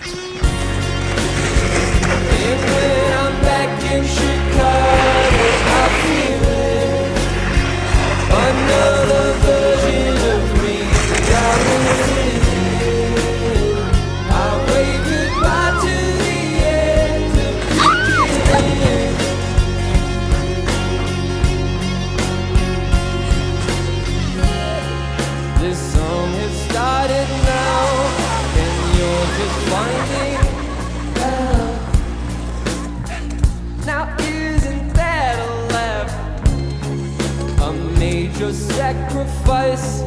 And when I'm back in Chicago, I feel it. Another version of me. I live in. I wave goodbye to the end of beginning. This song has started now, and you're just finding out. Now isn't that a laugh? A major sacrifice.